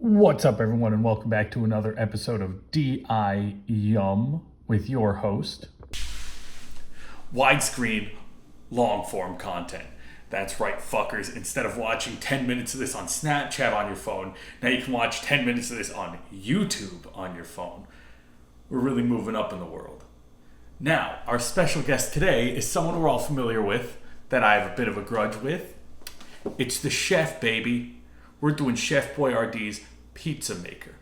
What's up, everyone, and welcome back to another episode of D.I.Yum with your host. Widescreen, long-form content. That's right, fuckers. Instead of watching 10 minutes of this on Snapchat on your phone, now you can watch 10 minutes of this on YouTube on your phone. We're really moving up in the world. Now, our special guest today is someone we're all familiar with, that I have a bit of a grudge with. It's the chef, baby. We're doing Chef Boyardee's pizza maker.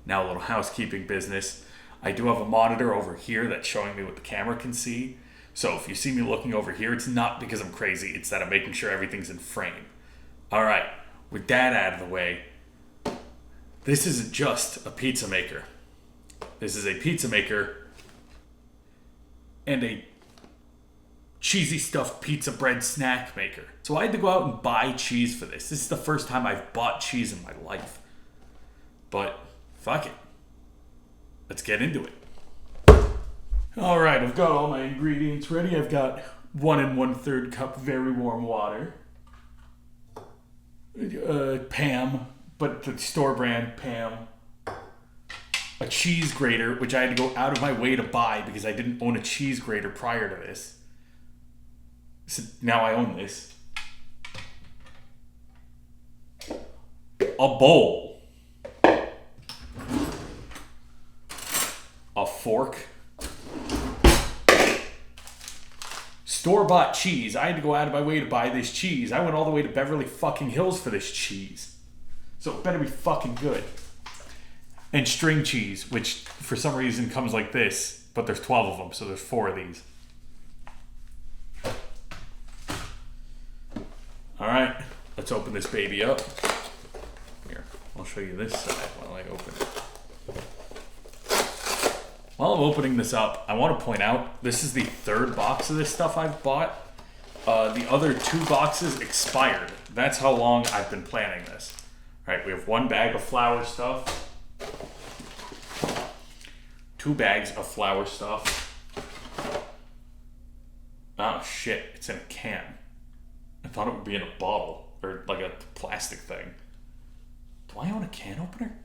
Now, a little housekeeping business. I do have a monitor over here that's showing me what the camera can see. So if you see me looking over here, it's not because I'm crazy. It's that I'm making sure everything's in frame. All right, with that out of the way, this isn't just a pizza maker. This is a pizza maker and a cheesy stuffed pizza bread snack maker. So I had to go out and buy cheese for this. This is the first time I've bought cheese in my life. But fuck it. Let's get into it. All right, I've got all my ingredients ready. I've got 1 1/3 cup very warm water. Pam, but the store brand Pam. A cheese grater, which I had to go out of my way to buy because I didn't own a cheese grater prior to this. So now I own this. A bowl. A fork. Store-bought cheese. I had to go out of my way to buy this cheese. I went all the way to Beverly fucking Hills for this cheese. So it better be fucking good. And string cheese, which for some reason comes like this, but there's 12 of them, so there's 4 of these. Alright, let's open this baby up. Here, I'll show you this side while I open it. While I'm opening this up, I want to point out, this is the 3rd box of this stuff I've bought. The other 2 boxes expired. That's how long I've been planning this. Alright, we have 1 bag of flour stuff. 2 bags of flour stuff. Oh shit, it's in a can. I thought it would be in a bottle, or like a plastic thing. Do I own a can opener?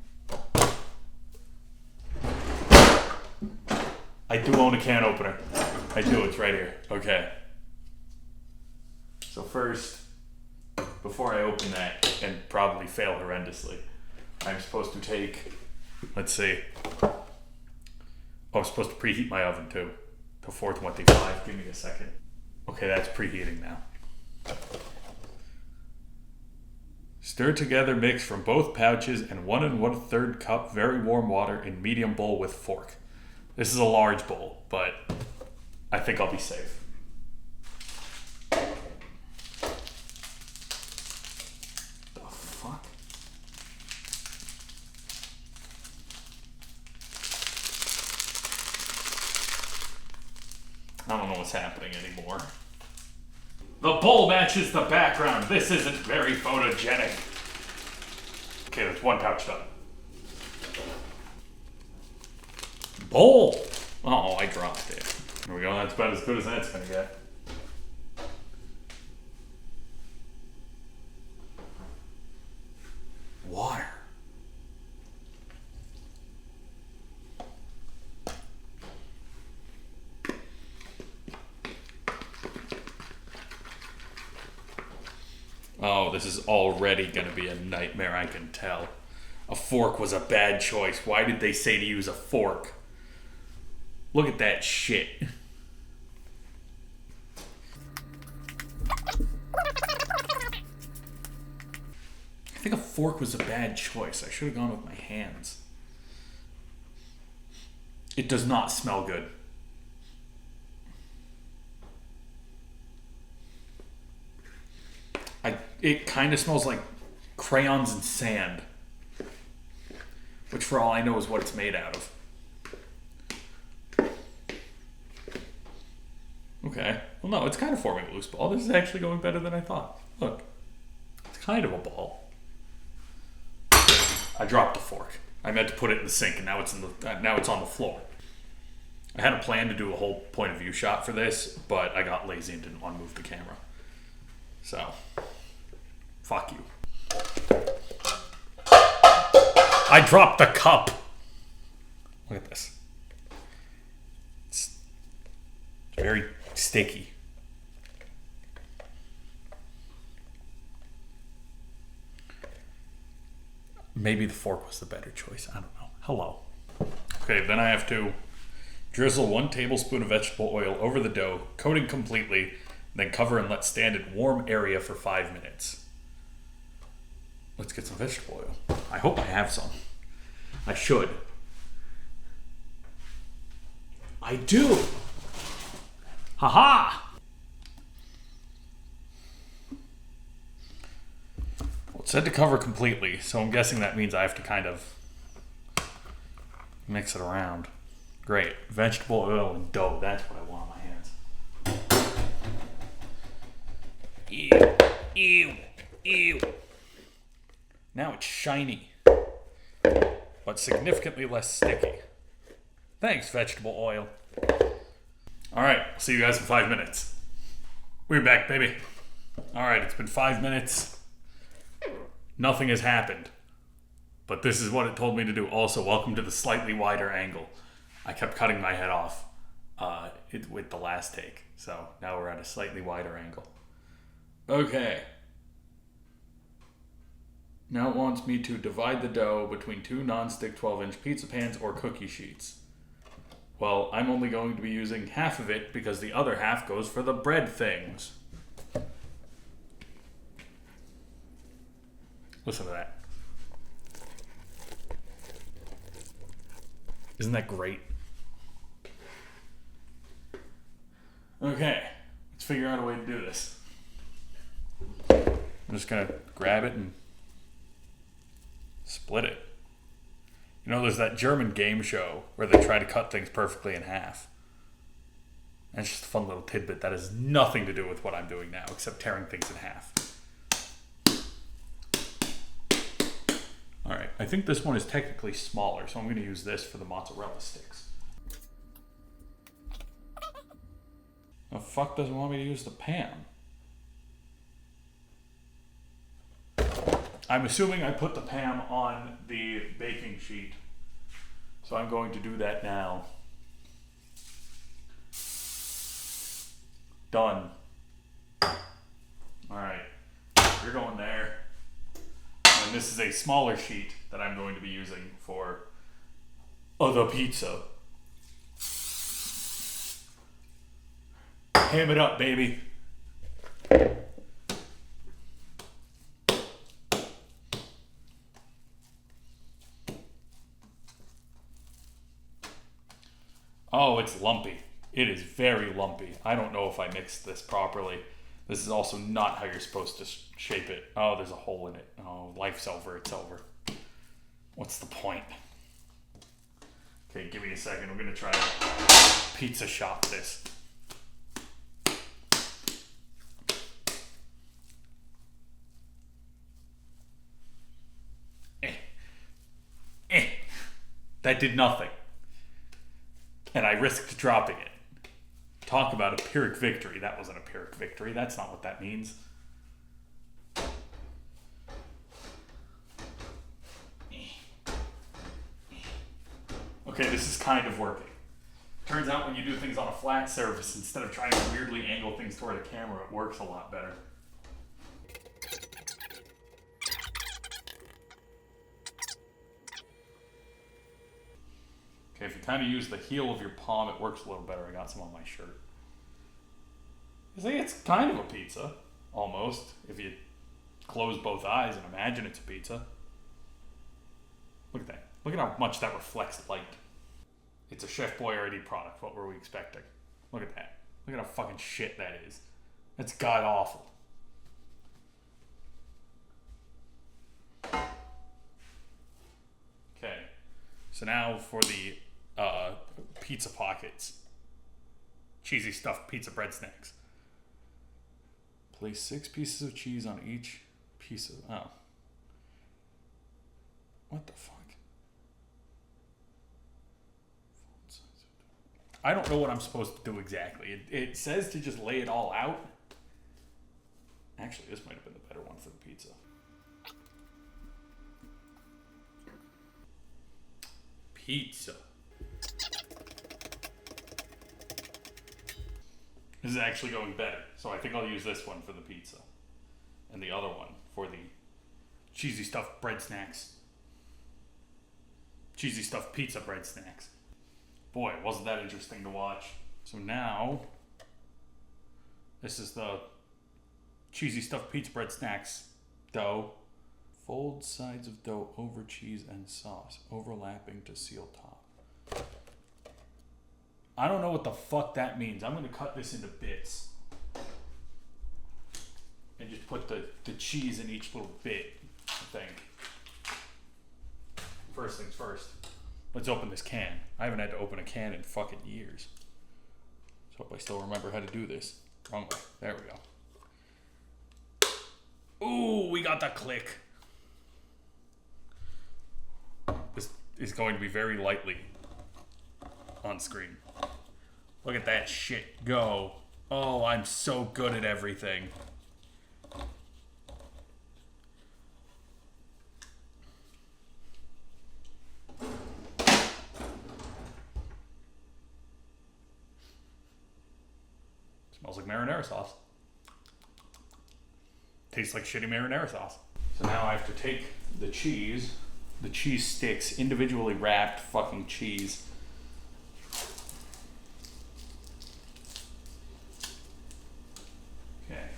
I do own a can opener. I do, it's right here. Okay. So first, before I open that, and probably fail horrendously, I'm supposed to take, let's see. Oh, I'm supposed to preheat my oven too. To 425, give me a second. Okay, that's preheating now. Stir together mix from both pouches and 1 1/3 cup very warm water in medium bowl with fork. This is a large bowl, but I think I'll be safe. The fuck? I don't know what's happening anymore. The bowl matches the background. This isn't very photogenic. Okay, that's 1 pouch done. Bowl! Oh, I dropped it. There we go. That's about as good as that's gonna get. Water. Oh, this is already going to be a nightmare, I can tell. A fork was a bad choice. Why did they say to use a fork? Look at that shit. I think a fork was a bad choice. I should have gone with my hands. It does not smell good. It kind of smells like crayons and sand. Which for all I know is what it's made out of. Okay. Well, no, it's kind of forming a loose ball. This is actually going better than I thought. Look. It's kind of a ball. I dropped the fork. I meant to put it in the sink, and now it's on the floor. I had a plan to do a whole point of view shot for this, but I got lazy and didn't want to move the camera. So, fuck you. I dropped the cup. Look at this. It's very sticky. Maybe the fork was the better choice. I don't know. Hello. Okay, then I have to drizzle 1 tablespoon of vegetable oil over the dough, coating completely, then cover and let stand in warm area for 5 minutes. Let's get some vegetable oil. I hope I have some. I should. I do. Haha. Well, it said to cover completely, so I'm guessing that means I have to kind of mix it around. Great. Vegetable oil and dough. That's what I want on my hands. Ew. Ew. Ew. Now it's shiny, but significantly less sticky. Thanks, vegetable oil. All right, see you guys in 5 minutes. We're back, baby. All right, it's been 5 minutes. Nothing has happened, but this is what it told me to do. Also, welcome to the slightly wider angle. I kept cutting my head off with the last take, so now we're at a slightly wider angle. Okay. Now it wants me to divide the dough between 2 non-stick 12-inch pizza pans or cookie sheets. Well, I'm only going to be using half of it because the other half goes for the bread things. Listen to that. Isn't that great? Okay, let's figure out a way to do this. I'm just gonna grab it and split it. You know, there's that German game show where they try to cut things perfectly in half. That's just a fun little tidbit that has nothing to do with what I'm doing now, except tearing things in half. Alright, I think this one is technically smaller, so I'm going to use this for the mozzarella sticks. The fuck doesn't want me to use the pan? I'm assuming I put the pan on the baking sheet, so I'm going to do that now. Done. Alright, you're going there. And this is a smaller sheet that I'm going to be using for the pizza. Ham it up, baby. Oh, it's lumpy. It is very lumpy. I don't know if I mixed this properly. This is also not how you're supposed to shape it. Oh, there's a hole in it. Oh, life's over. It's over. What's the point? Okay, give me a second. We're going to try to pizza shop this. That did nothing. And I risked dropping it. Talk about a Pyrrhic victory. That wasn't a Pyrrhic victory. That's not what that means. Okay, this is kind of working. Turns out when you do things on a flat surface, instead of trying to weirdly angle things toward a camera, it works a lot better. Okay, if you kind of use the heel of your palm, it works a little better. I got some on my shirt. You see, it's kind of a pizza, almost, if you close both eyes and imagine it's a pizza. Look at that. Look at how much that reflects light. It's a Chef Boyardee product. What were we expecting? Look at that. Look at how fucking shit that is. That's god awful. Okay. So now for the pizza pockets. Cheesy stuffed pizza breadsticks. Place 6 pieces of cheese on each piece of... Oh. What the fuck? I don't know what I'm supposed to do exactly. It says to just lay it all out. Actually, this might have been the better one for the pizza. pizza. This is actually going better, so I think I'll use this one for the pizza. And the other one for the cheesy stuffed bread snacks. Cheesy stuffed pizza bread snacks. Boy, wasn't that interesting to watch. So now, this is the cheesy stuffed pizza bread snacks dough. Fold sides of dough over cheese and sauce, overlapping to seal top. I don't know what the fuck that means. I'm going to cut this into bits. And just put the cheese in each little bit, I think. First things first. Let's open this can. I haven't had to open a can in fucking years. So hope I still remember how to do this. Wrong way. There we go. Ooh, we got the click. This is going to be very lightly on screen. Look at that shit go. Oh, I'm so good at everything. Smells like marinara sauce. Tastes like shitty marinara sauce. So now I have to take the cheese sticks, individually wrapped fucking cheese. Okay.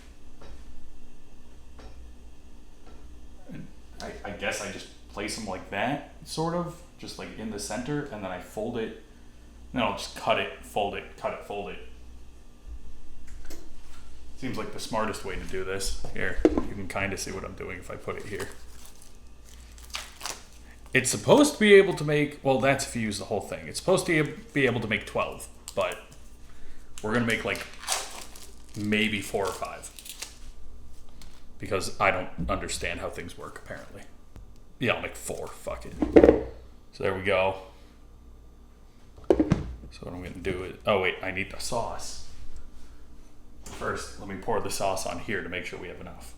And I guess I just place them like that, sort of, just like in the center, and then I fold it. Then I'll just cut it, fold it, cut it, fold it. Seems like the smartest way to do this. Here, you can kind of see what I'm doing if I put it here. It's supposed to be able to make, well, that's if you use the whole thing. It's supposed to be able to make 12, but we're going to make like maybe 4 or 5. Because I don't understand how things work, apparently. Yeah, I'll make 4. Fuck it. So there we go. So what I'm going to do is, oh wait, I need the sauce. First, let me pour the sauce on here to make sure we have enough.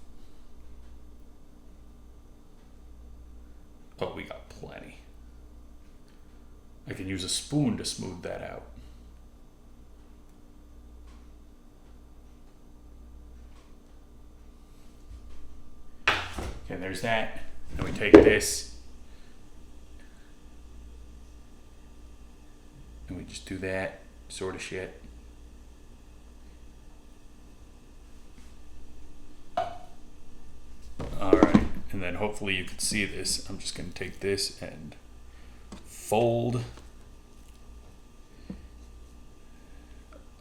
Oh, we got plenty. I can use a spoon to smooth that out. Okay, there's that. Then we take this. And we just do that sort of shit. Alright, and then hopefully you can see this. I'm just going to take this and fold.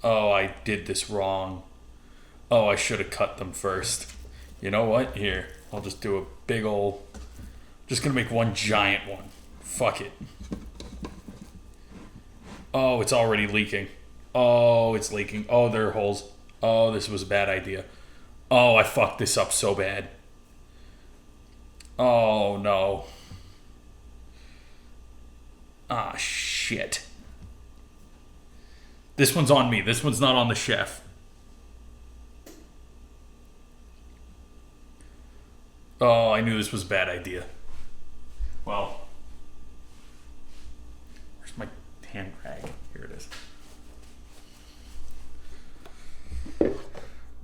Oh, I did this wrong. Oh, I should have cut them first. You know what? Here, I'll just do a big ol'... Just going to make one giant one. Fuck it. Oh, it's already leaking. Oh, it's leaking. Oh, there are holes. Oh, this was a bad idea. Oh, I fucked this up so bad. Oh, no. Ah, shit. This one's on me. This one's not on the chef. Oh, I knew this was a bad idea. Well, where's my hand rag? Here it is.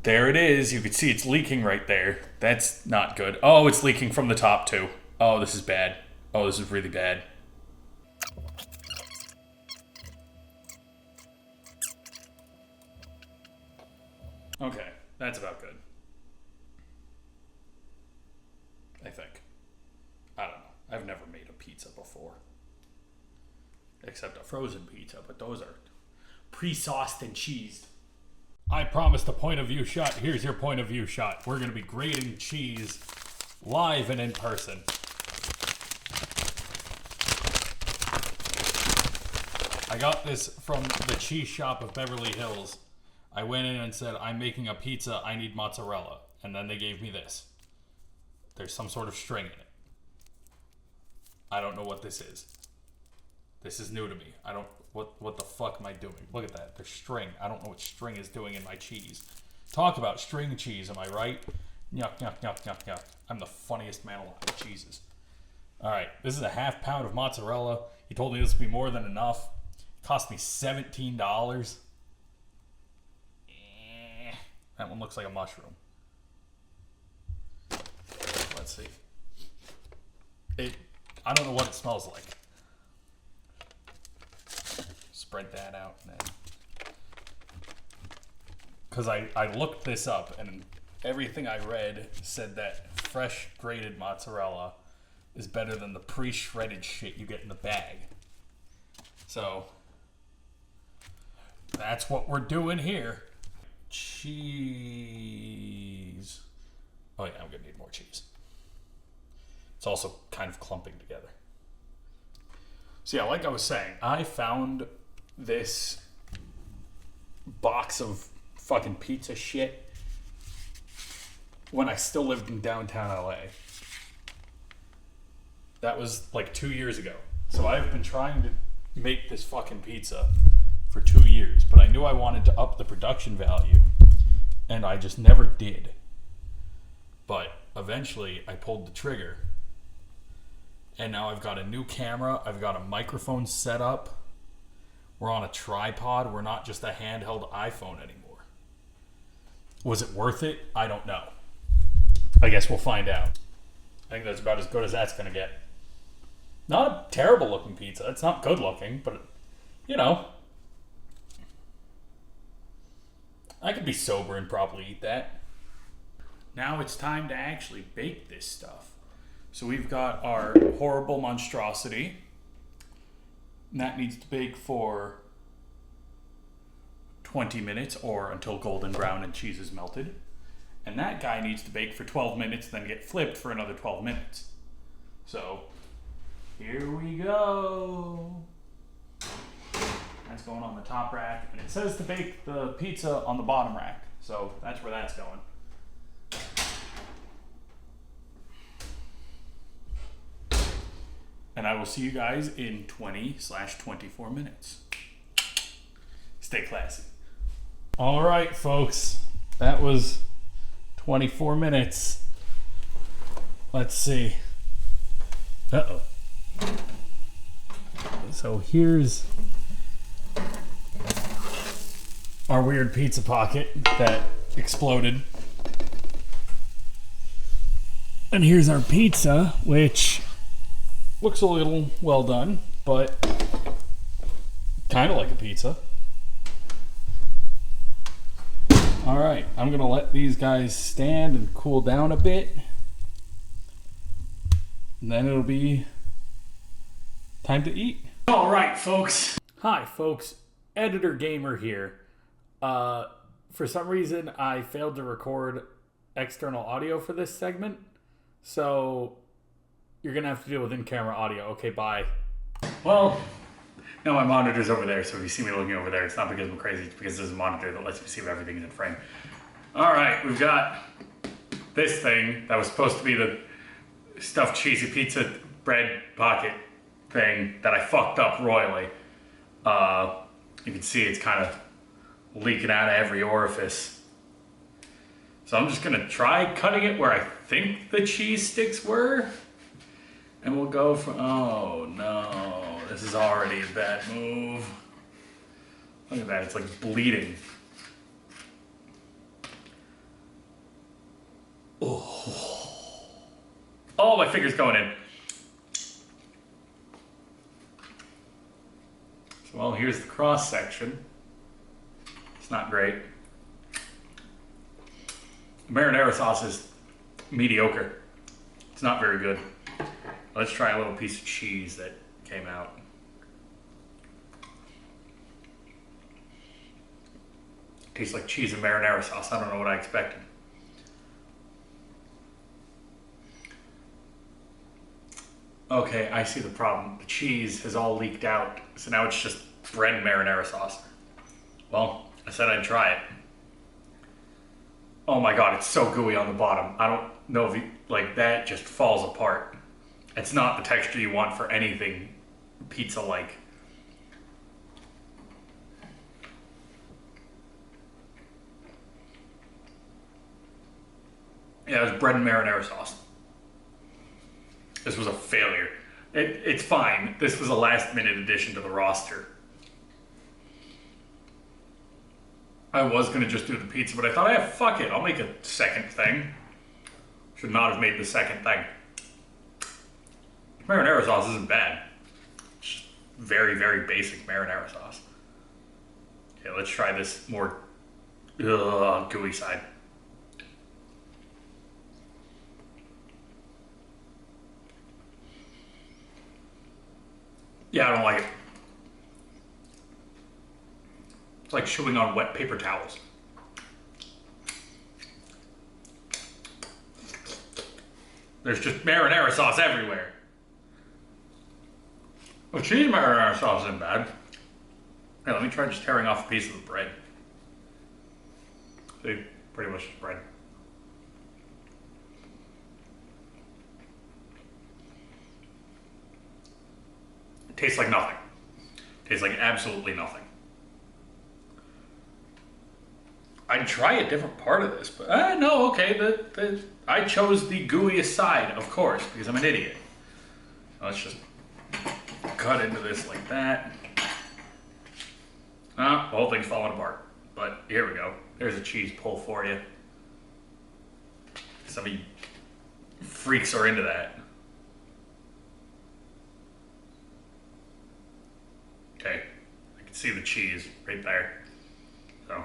There it is. You can see it's leaking right there. That's not good. Oh, it's leaking from the top too. Oh, this is bad. Oh, this is really bad. Okay, that's about good. I think. I don't know. I've never made a pizza before. Except a frozen pizza, but those are pre-sauced and cheesed. I promised a point of view shot. Here's your point of view shot. We're going to be grating cheese live and in person. I got this from the cheese shop of Beverly Hills. I went in and said, I'm making a pizza, I need mozzarella. And then they gave me this. There's some sort of string in it. I don't know what this is. This is new to me. I don't... What the fuck am I doing? Look at that. There's string. I don't know what string is doing in my cheese. Talk about string cheese, am I right? Yuck, yuck, yuck, yuck, yuck. I'm the funniest man alive. Jesus. All right, this is a half pound of mozzarella. He told me this would be more than enough. It cost me $17. That one looks like a mushroom. Let's see. I don't know what it smells like. Spread that out and then. Because I looked this up and everything I read said that fresh grated mozzarella is better than the pre-shredded shit you get in the bag. So that's what we're doing here. Cheese. Oh yeah, I'm gonna need more cheese. It's also kind of clumping together. So yeah, like I was saying, I found this box of fucking pizza shit when I still lived in downtown LA. That was like 2 years ago. So I've been trying to make this fucking pizza for 2 years, but I knew I wanted to up the production value, and I just never did. But eventually I pulled the trigger, and now I've got a new camera, I've got a microphone set up, we're on a tripod, we're not just a handheld iPhone anymore. Was it worth it? I don't know. I guess we'll find out. I think that's about as good as that's gonna get. Not a terrible looking pizza. It's not good looking, but you know, I could be sober and probably eat that. Now it's time to actually bake this stuff. So we've got our horrible monstrosity. And that needs to bake for 20 minutes or until golden brown and cheese is melted. And that guy needs to bake for 12 minutes, then get flipped for another 12 minutes. So here we go. That's going on the top rack. And it says to bake the pizza on the bottom rack. So that's where that's going. And I will see you guys in 20/24 minutes. Stay classy. All right, folks. That was 24 minutes. Let's see. Uh-oh. So here's our weird pizza pocket that exploded. And here's our pizza, which looks a little well done, but kind of like a pizza. All right, I'm gonna let these guys stand and cool down a bit. And then it'll be time to eat. All right, folks. Hi, folks. Editor Gamer here. For some reason, I failed to record external audio for this segment, so you're going to have to deal with in-camera audio. Okay, bye. Well, now my monitor's over there, so if you see me looking over there, it's not because I'm crazy, it's because there's a monitor that lets me see if everything's in frame. All right, we've got this thing that was supposed to be the stuffed cheesy pizza bread pocket thing that I fucked up royally. You can see it's kind of leaking out of every orifice. So I'm just gonna try cutting it where I think the cheese sticks were. And we'll go from, oh no, this is already a bad move. Look at that, it's like bleeding. Oh, my finger's going in. So, well, here's the cross section. It's not great. Marinara sauce is mediocre. It's not very good. Let's try a little piece of cheese that came out. Tastes like cheese and marinara sauce. I don't know what I expected. Okay, I see the problem. The cheese has all leaked out, so now it's just bread and marinara sauce. Well, I said I'd try it. Oh my god, it's so gooey on the bottom. I don't know if you, like, that just falls apart. It's not the texture you want for anything pizza-like. Yeah, it was bread and marinara sauce. This was a failure. It's fine. This was a last-minute addition to the roster. I was going to just do the pizza, but I thought, fuck it. I'll make a second thing. Should not have made the second thing. Marinara sauce isn't bad. It's just very, very basic marinara sauce. Okay, let's try this more gooey side. Yeah, I don't like it. It's like chewing on wet paper towels. There's just marinara sauce everywhere. Well, cheese marinara sauce isn't bad. Here, let me try just tearing off a piece of the bread. See, pretty much just bread. It tastes like nothing. It tastes like absolutely nothing. I'd try a different part of this, but no, okay. I chose the gooeyest side, of course, because I'm an idiot. So let's just cut into this like that. The whole thing's falling apart. But here we go. There's a cheese pull for you. Some of you freaks are into that. Okay, I can see the cheese right there. So.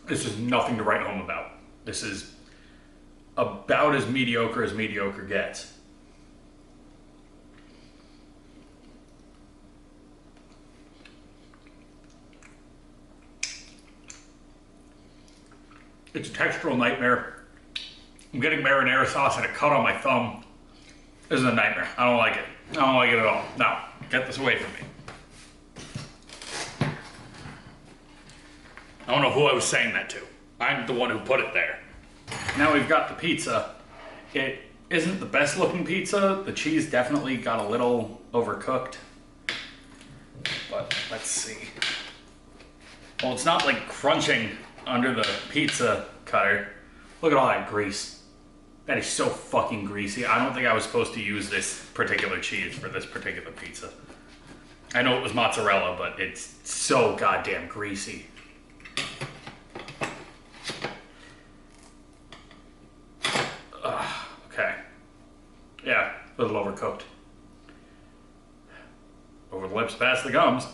This is nothing to write home about. This is about as mediocre gets. It's a textural nightmare. I'm getting marinara sauce and a cut on my thumb. This is a nightmare. I don't like it. I don't like it at all. No, get this away from me. I don't know who I was saying that to. I'm the one who put it there. Now we've got the pizza. It isn't the best looking pizza. The cheese definitely got a little overcooked. But let's see. Well, it's not like crunching under the pizza cutter. Look at all that grease. That is so fucking greasy. I don't think I was supposed to use this particular cheese for this particular pizza. I know it was mozzarella, but it's so goddamn greasy. Okay. Yeah, a little overcooked. Over the lips, past the gums.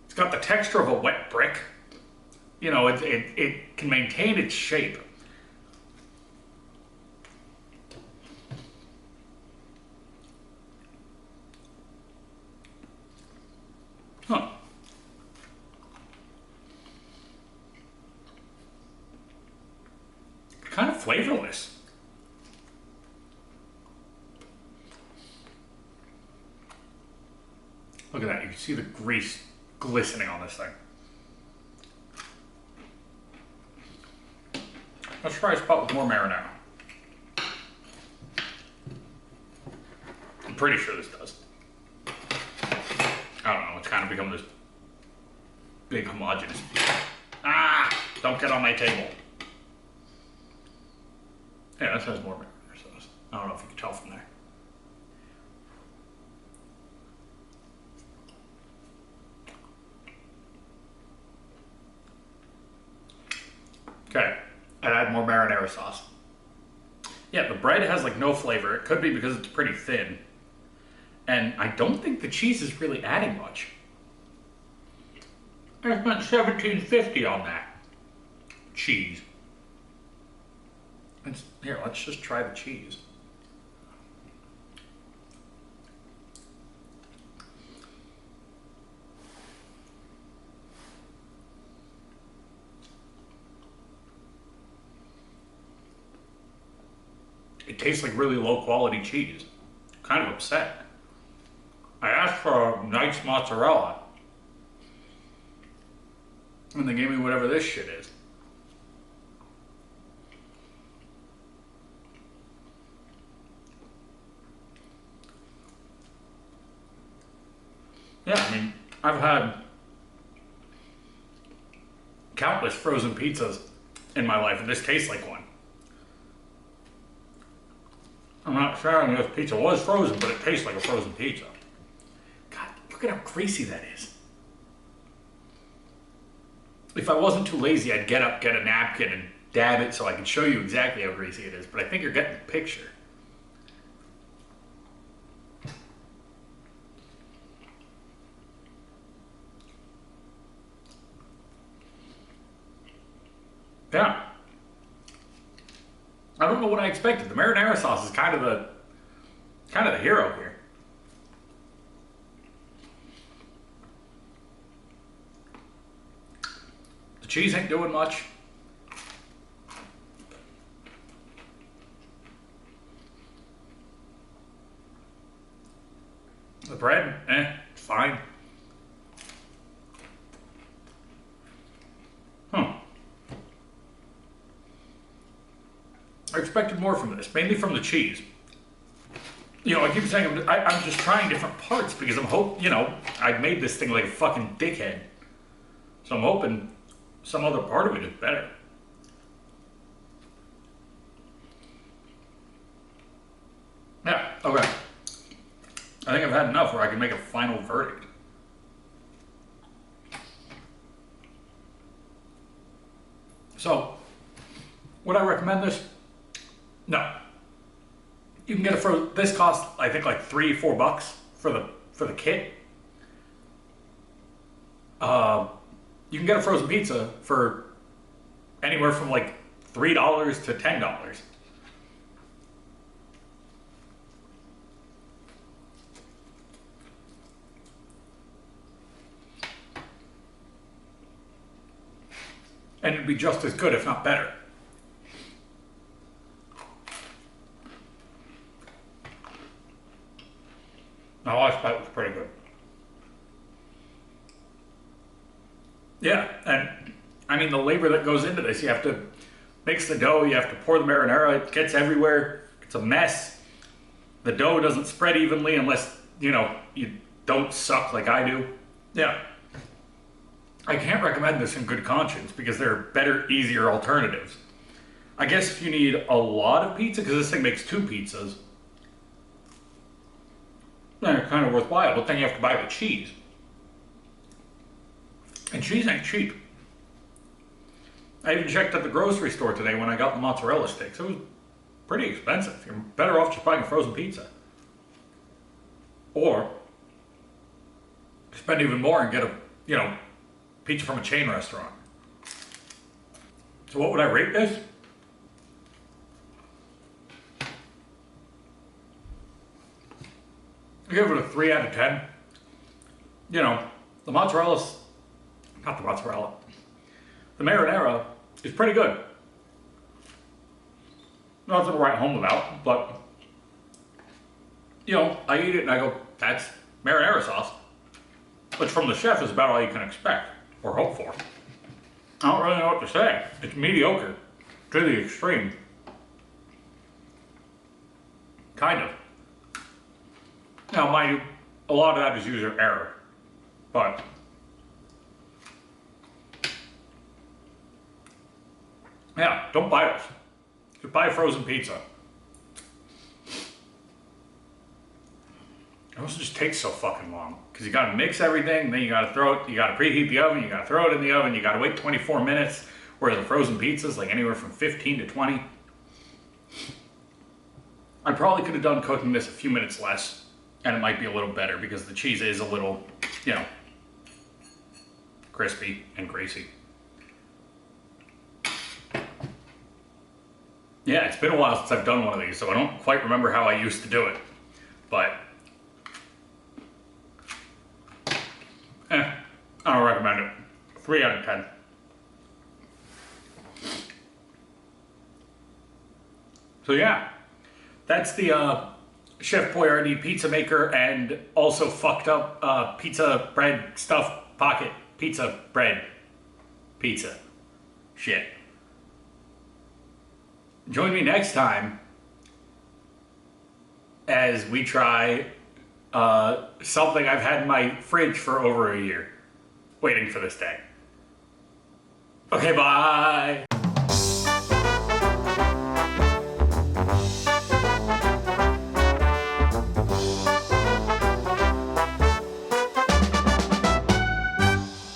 It's got the texture of a wet brick. You know, it can maintain its shape. Huh. Kind of flavorless. Look at that. You can see the grease glistening on this thing. Let's try a spot with more marinara. I'm pretty sure this does. I don't know, it's kind of become this big homogeneous. Don't get on my table. Yeah, this has more marinara sauce. I don't know if you can tell from there. Okay, I'd add more marinara sauce. Yeah, the bread has like no flavor. It could be because it's pretty thin. And I don't think the cheese is really adding much. I spent $17.50 on that. Cheese. Here, let's just try the cheese. It tastes like really low quality cheese. I'm kind of upset. I asked for a nice mozzarella, and they gave me whatever this shit is. Yeah, I mean, I've had countless frozen pizzas in my life, and this tastes like one. I'm not saying this pizza was frozen, but it tastes like a frozen pizza. God, look at how greasy that is. If I wasn't too lazy, I'd get up, get a napkin, and dab it so I can show you exactly how greasy it is, but I think you're getting the picture. Yeah. I don't know what I expected. The marinara sauce is kind of the hero here. The cheese ain't doing much. The bread, it's fine. I expected more from this, mainly from the cheese. You know, I keep saying I'm just trying different parts because I made this thing like a fucking dickhead. So I'm hoping some other part of it is better. Yeah, okay. I think I've had enough where I can make a final verdict. So, would I recommend this? No. You can get it for this cost I think like $3-4 for the kit. You can get a frozen pizza for anywhere from like $3 to $10. And it'd be just as good, if not better. My last bite was pretty good. Yeah, and I mean the labor that goes into this, you have to mix the dough, you have to pour the marinara, it gets everywhere, it's a mess. The dough doesn't spread evenly unless, you don't suck like I do. Yeah. I can't recommend this in good conscience because there are better, easier alternatives. I guess if you need a lot of pizza, because this thing makes 2 pizzas, then it's kind of worthwhile, but then you have to buy the cheese. And cheese ain't cheap. I even checked at the grocery store today when I got the mozzarella sticks. It was pretty expensive. You're better off just buying a frozen pizza. Or spend even more and get a, pizza from a chain restaurant. So what would I rate this? I give it a 3 out of 10. The mozzarella, not the mozzarella, the marinara is pretty good. Nothing to write home about, but, I eat it and I go, that's marinara sauce. Which from the chef is about all you can expect, or hope for. I don't really know what to say. It's mediocre, to the extreme. Kind of. Now, mind you, a lot of that is user error, but yeah, don't buy this. Just buy a frozen pizza. It also just takes so fucking long because you gotta mix everything, then you gotta you gotta preheat the oven, you gotta throw it in the oven, you gotta wait 24 minutes, whereas the frozen pizza's like anywhere from 15 to 20. I probably could have done cooking this a few minutes less. And it might be a little better because the cheese is a little, crispy and greasy. Yeah, it's been a while since I've done one of these, so I don't quite remember how I used to do it. But, I don't recommend it. 3 out of 10. So yeah, that's the Chef Boyardee pizza maker and also fucked up pizza bread stuffed pocket pizza bread pizza shit. Join me next time as we try something I've had in my fridge for over a year, waiting for this day. Okay, bye.